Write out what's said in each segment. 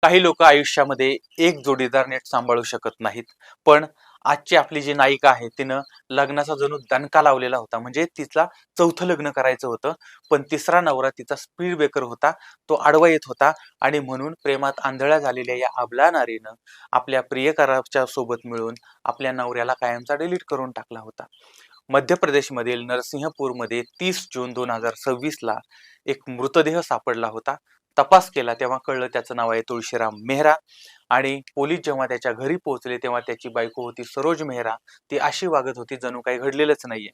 काही लोक आयुष्यामध्ये एक जोडीदार नीट सांभाळू शकत नाहीत. पण आजची आपली जी नायिका आहे तिनं लग्नाचा जणू दणका लावलेला होता. म्हणजे तिला चौथं लग्न करायचं होतं, पण तिसरा नवरा तिचा स्पीड ब्रेकर होता. तो आडवा येत होता आणि म्हणून प्रेमात आंधळ्या झालेल्या या अबला नारीनं आपल्या प्रियकराच्या सोबत मिळून आपल्या नवऱ्याला कायमचा डिलीट करून टाकला होता. मध्य प्रदेशमधील नरसिंहपूरमध्ये 30 जून 2026 एक मृतदेह सापडला होता. तपास केला तेव्हा कळलं त्याचं नाव आहे तुळशीराम मेहरा. आणि पोलीस जेव्हा त्याच्या घरी पोहोचले तेव्हा त्याची बायको होती सरोज मेहरा. ती अशी वागत होती जणू काही घडलेलंच नाहीये.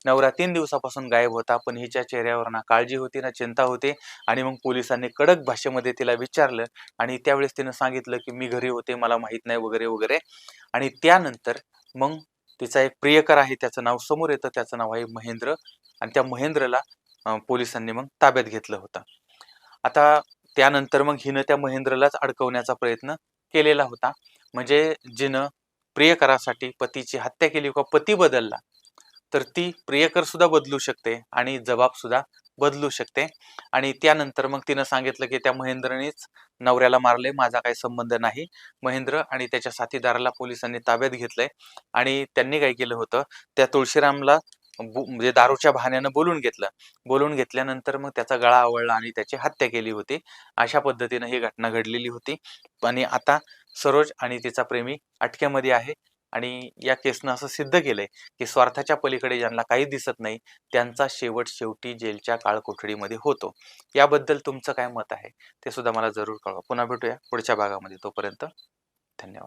नवरा 3 दिवसापासून गायब होता, पण हिच्या चेहऱ्यावर ना काळजी होती ना चिंता होती. आणि मग पोलिसांनी कडक भाषेमध्ये तिला विचारलं आणि त्यावेळेस तिनं सांगितलं की मी घरी होते, मला माहित नाही वगैरे वगैरे. आणि त्यानंतर मग तिचा एक प्रियकर आहे, त्याचं नाव समोर येतं, त्याचं नाव आहे महेंद्र. आणि त्या महेंद्रला पोलिसांनी मग ताब्यात घेतलं होतं. आता त्यानंतर मग हिनं त्या महेंद्रलाच अडकवण्याचा प्रयत्न केलेला होता. म्हणजे जिनं प्रियकरासाठी पतीची हत्या केली किंवा पती बदलला, तर ती प्रियकर सुद्धा बदलू शकते आणि जबाब सुद्धा बदलू शकते. आणि त्यानंतर मग तिनं सांगितलं की त्या महेंद्रनेच नवऱ्याला मारले, माझा काही संबंध नाही. महेंद्र आणि त्याच्या साथीदाराला पोलिसांनी ताब्यात घेतलंय. आणि त्यांनी काय केलं होतं, त्या तुळशीरामला म्हणजे दारूच्या बहाण्यानं बोलून घेतलं. बोलून घेतल्यानंतर मग त्याचा गळा आवळला आणि त्याची हत्या केली होती. अशा पद्धतीनं ही घटना घडलेली होती. आणि आता सरोज आणि तिचा प्रेमी अटकेमध्ये आहे. आणि या केसनं असं सिद्ध केलंय की स्वार्थाच्या पलीकडे ज्यांना काही दिसत नाही त्यांचा शेवट शेवटी जेलच्या काळकोठडीमध्ये होतो. याबद्दल तुमचं काय मत आहे ते सुद्धा मला जरूर कळवा. पुन्हा भेटूया पुढच्या भागामध्ये. तोपर्यंत धन्यवाद.